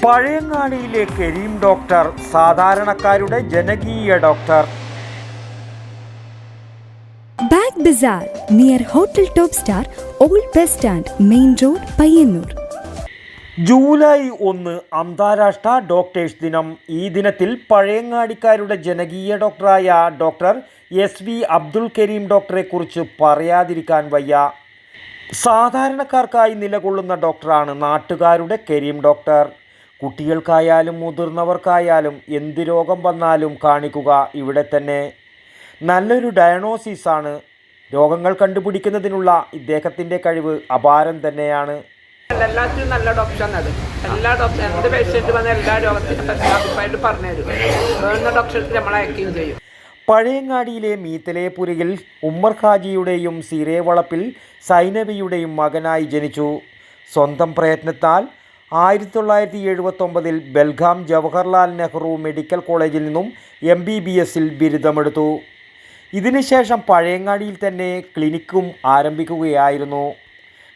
പഴയങ്ങാടിയിലെ Kareem doctor സാധാരണക്കാരുടെ ജനകീയ doctor. Bag Bazar near hotel top star, old bus stand, main road, Payyanur. July 1 അന്താരാഷ്ട്ര doctors ദിനം. ഈ ദിനത്തിൽ പഴയങ്ങാടിക്കാരുടെ ജനകീയ ഡോക്ടറായ ഡോക്ടർ SV അബ്ദുൽ കരീം ഡോക്ടറെ കുറിച്ച് പറയാതിരിക്കാൻ വയ്യ. സാധാരണക്കാർക്കായി നിലകൊള്ളുന്ന ഡോക്ടറാണ് നാട്ടുകാരുടെ കരീം ഡോക്ടർ. കുട്ടികൾക്കായാലും മുതിർന്നവർക്കായാലും എന്ത് രോഗം വന്നാലും കാണിക്കുക ഇവിടെ തന്നെ. നല്ലൊരു ഡയഗ്നോസിസാണ്. രോഗങ്ങൾ കണ്ടുപിടിക്കുന്നതിനുള്ള ഇദ്ദേഹത്തിൻ്റെ കഴിവ് അപാരം തന്നെയാണ്. എല്ലാത്തിനും നല്ല ഡോക്ടറാണ് അത്. എല്ലാ ഡോക്ടർ എന്ത് പേഷ്യൻറ്റ് വന്ന എല്ലാ രോഗത്തിനും പറ്റുന്നതായിട്ട് പറഞ്ഞുതരും. വേണ്ട ഡോക്ടർക്ക് നമ്മൾ അയക്കുകയും ചെയ്യും. പഴയങ്ങാടിയിലെ മീത്തലേപുരയിൽ ഉമ്മർ ഹാജിയുടെയും സീരേവളപ്പിൽ സൈനബിയുടെയും മകനായി ജനിച്ചു. സ്വന്തം പ്രയത്നത്താൽ 1979 ബെൽഗാം ജവഹർലാൽ നെഹ്റു മെഡിക്കൽ കോളേജിൽ നിന്നും MBBSൽ ബിരുദമെടുത്തു. ഇതിനുശേഷം പഴയങ്ങാടിയിൽ തന്നെ ക്ലിനിക്കും ആരംഭിക്കുകയായിരുന്നു.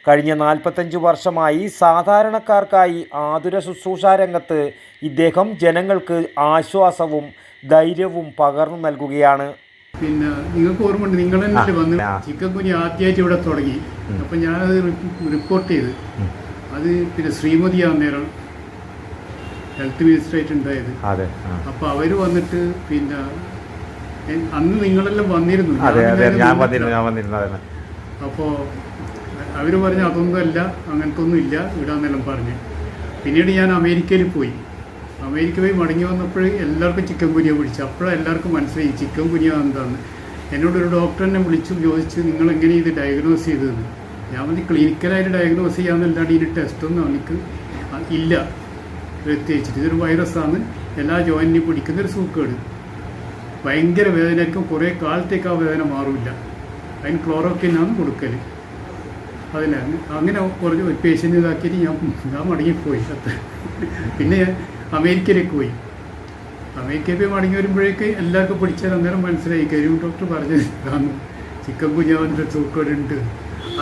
കഴിഞ്ഞ 45 വർഷമായി സാധാരണക്കാർക്കായി ആതുര ശുശ്രൂഷ രംഗത്ത് ഇദ്ദേഹം ജനങ്ങൾക്ക് ആശ്വാസവും ധൈര്യവും പകർന്നു നൽകുകയാണ്. പിന്നെ നിങ്ങൾക്ക് ഓർമ്മയുണ്ട്, നിങ്ങൾ തന്നെ വന്ന് ചിക്കൻ കുഞ്ഞ് ആദ്യമായിട്ട് ഇവിടെ തുടങ്ങി. അപ്പം ഞാനത് റിപ്പോർട്ട് ചെയ്ത് അത് പിന്നെ ശ്രീമതി അന്നേരം ഹെൽത്ത് മിനിസ്റ്ററായിട്ട് ഉണ്ടായത്. അപ്പോൾ അവർ വന്നിട്ട് പിന്നെ അന്ന് നിങ്ങളെല്ലാം വന്നിരുന്നു. അപ്പോൾ അവർ പറഞ്ഞു അതൊന്നുമല്ല, അങ്ങനത്തെ ഒന്നും ഇല്ല ഇടാന്നെല്ലാം പറഞ്ഞ്. പിന്നീട് ഞാൻ അമേരിക്കയിൽ പോയി മടങ്ങി വന്നപ്പോൾ എല്ലാവർക്കും ചിക്കൻ കുനിയ പിടിച്ചു. അപ്പോഴാണ് എല്ലാവർക്കും മനസ്സിലായി ചിക്കൻ കുനിയ എന്താണെന്ന്. എന്നോടൊരു ഡോക്ടറിനെ വിളിച്ചു ചോദിച്ചു, നിങ്ങളെങ്ങനെ ഇത് ഡയഗ്നോസ് ചെയ്തതെന്ന്. ഞാൻ പറഞ്ഞു ക്ലിനിക്കലായിട്ട് ഡയഗ്നോസ് ചെയ്യാമെന്നല്ലാണ്ട് ഇതിന് ടെസ്റ്റൊന്നും എനിക്ക് ഇല്ല. പ്രത്യേകിച്ചിട്ട് ഇതൊരു വൈറസാണ്, എല്ലാ ജോയിൻറ്റിനും പിടിക്കുന്നൊരു സൂക്കേട്. ഭയങ്കര വേദനയ്ക്കും കുറേ കാലത്തേക്ക് ആ വേദന മാറില്ല. അതിന് ക്ലോറോക്കിനാണ് കൊടുക്കൽ. അതിനാണ് അങ്ങനെ കുറച്ച് പേഷ്യൻ്റ് ഇതാക്കിയിട്ട് ഞാൻ മടങ്ങിപ്പോയി. പിന്നെ ഞാൻ അമേരിക്കയിലേക്ക് പോയി മടങ്ങി വരുമ്പോഴേക്ക് എല്ലാവർക്കും പിടിച്ചാൽ അന്നേരം മനസ്സിലായി കരീം ഡോക്ടർ പറഞ്ഞത് ചിക്കൻ കുഞ്ഞാവിൻ്റെ സൂക്കേടുണ്ട്.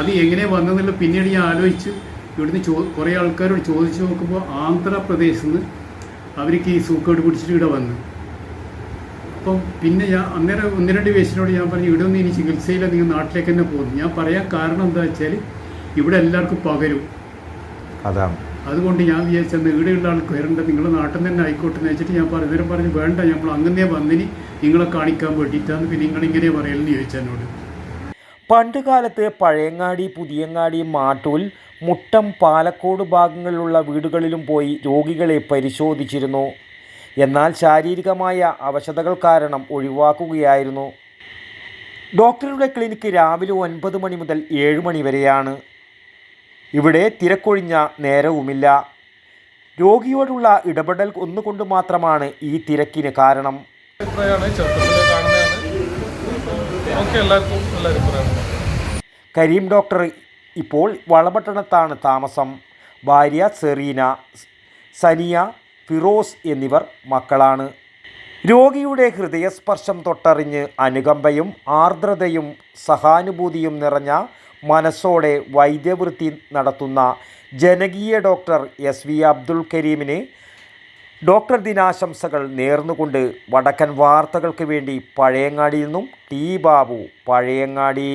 അത് എങ്ങനെ വന്നെന്നുള്ള പിന്നീട് ഞാൻ ആലോചിച്ചു. ഇവിടുന്ന് കുറേ ആൾക്കാരോട് ചോദിച്ചു നോക്കുമ്പോൾ ആന്ധ്രാപ്രദേശിൽ നിന്ന് അവർക്ക് ഈ സൂക്കേട് പിടിച്ചിട്ട് ഇവിടെ വന്നു. അപ്പം പിന്നെ ഞാൻ അന്നേരം 1-2 പേഷ്യനോട് ഞാൻ പറഞ്ഞു, ഇവിടെ ഒന്നും ഇനി ചികിത്സയില്ല, നിങ്ങൾ നാട്ടിലേക്ക് തന്നെ പോകുന്നു. ഞാൻ പറയാൻ കാരണം എന്താ വെച്ചാൽ ഇവിടെ എല്ലാവർക്കും പകരും. അതാണ് അതുകൊണ്ട് ഞാൻ വിചാരിച്ചെന്ന് ഇവിടെയുള്ള ആൾക്ക് വരേണ്ട, നിങ്ങളുടെ നാട്ടിൽ തന്നെ ആയിക്കോട്ടെ എന്ന് വെച്ചിട്ട് ഞാൻ പറഞ്ഞു വേണ്ട, നമ്മൾ അങ്ങനെ വന്നിനി നിങ്ങളെ കാണിക്കാൻ വേണ്ടിയിട്ടാണ്. പിന്നെ നിങ്ങളിങ്ങനെ പറയലെന്ന് ചോദിച്ചെന്നോട്. പണ്ട് കാലത്ത് പഴയങ്ങാടി, പുതിയങ്ങാടി, മാട്ടൂൽ, മുട്ടം, പാലക്കോട് ഭാഗങ്ങളിലുള്ള വീടുകളിലും പോയി രോഗികളെ പരിശോധിച്ചിരുന്നു. എന്നാൽ ശാരീരികമായ അവശതകൾ കാരണം ഒഴിവാക്കുകയായിരുന്നു. ഡോക്ടറുടെ ക്ലിനിക്ക് രാവിലെ 9 മണി മുതൽ 7 മണി വരെയാണ്. ഇവിടെ തിരക്കൊഴിഞ്ഞ നേരവുമില്ല. രോഗിയോടുള്ള ഇടപെടൽ ഒന്നുകൊണ്ട് മാത്രമാണ് ഈ തിരക്കിന് കാരണം. കരീം ഡോക്ടർ ഇപ്പോൾ വളപട്ടണത്താണ് താമസം. ഭാര്യ സെറീന, സനിയ, ഫിറോസ് എന്നിവർ മക്കളാണ്. രോഗിയുടെ ഹൃദയസ്പർശം തൊട്ടറിഞ്ഞ് അനുകമ്പയും ആർദ്രതയും സഹാനുഭൂതിയും നിറഞ്ഞ മനസ്സോടെ വൈദ്യവൃത്തി നടത്തുന്ന ജനകീയ ഡോക്ടർ SV അബ്ദുൽ കരീമിന് ഡോക്ടർ ദിനാശംസകൾ നേർന്നുകൊണ്ട് വടക്കൻ വാർത്തകൾക്ക് വേണ്ടി പഴയങ്ങാടിയിൽ നിന്നും T ബാബു, പഴയങ്ങാടി.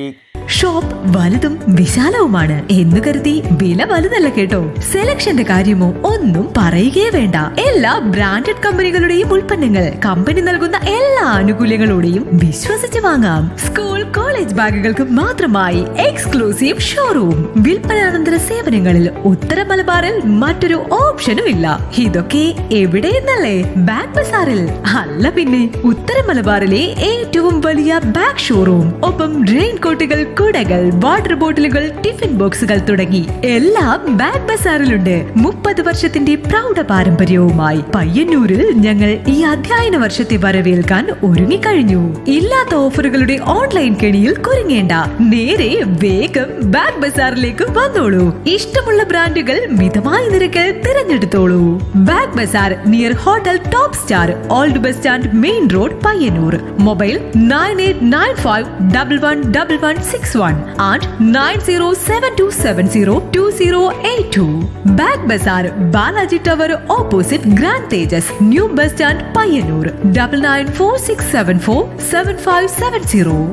ഷോപ്പ് വലുതും വിശാലവുമാണ് എന്ന് കരുതി വില വലുതല്ല കേട്ടോ. സെലക്ഷന്റെ കാര്യമോ ഒന്നും പറയുകയേ വേണ്ട. എല്ലാ ബ്രാൻഡഡ് കമ്പനികളുടെയും ഉൽപ്പന്നങ്ങൾ കമ്പനി നൽകുന്ന എല്ലാ ആനുകൂല്യങ്ങളോടെയും വിശ്വസിച്ച് വാങ്ങാം. സ്കൂൾ കോളേജ് ബാഗുകൾക്ക് മാത്രമായി എക്സ്ക്ലൂസീവ് ഷോറൂം. വിൽപ്പനാനന്തര സേവനങ്ങളിൽ ഉത്തര മലബാറിൽ മറ്റൊരു ഓപ്ഷനും ഇല്ല. ഇതൊക്കെ എവിടെയെന്നല്ലേ? ബാഗ് ബസാറിൽ. അല്ല പിന്നെ, ഉത്തര മലബാറിലെ ഏറ്റവും വലിയ ബാഗ് ഷോറൂം. ഒപ്പം റെയിൻ കോട്ടുകൾ, കുടകൾ, വാട്ടർ ബോട്ടിലുകൾ, ടിഫിൻ ബോക്സുകൾ തുടങ്ങി എല്ലാം ബാഗ് ബസാറിലുണ്ട്. 30 വർഷത്തിന്റെ പ്രൗഢ പാരമ്പര്യവുമായി പയ്യന്നൂരിൽ ഞങ്ങൾ ഈ അധ്യയന വർഷത്തെ വരവേൽക്കാൻ ഒരുങ്ങിക്കഴിഞ്ഞു. ഇല്ലാത്ത ഓഫറുകളുടെ ഓൺലൈൻ കെണിയിൽ കുരുങ്ങേണ്ട. നേരെ വേഗം ബാഗ് ബസാറിലേക്ക് വന്നോളൂ. ഇഷ്ടമുള്ള ബ്രാൻഡുകൾ മിതമായ നിരക്കിൽ തിരഞ്ഞെടുത്തോളൂ. Bag Bazar near hotel top star, old bus stand, main road, Payyannur. Mobile 9895111166. 9061 and 9072702082. Bag Bazaar, Balaji Tower opposite Grand Tejas, New Bus Stand, Payyanur. 9946747570.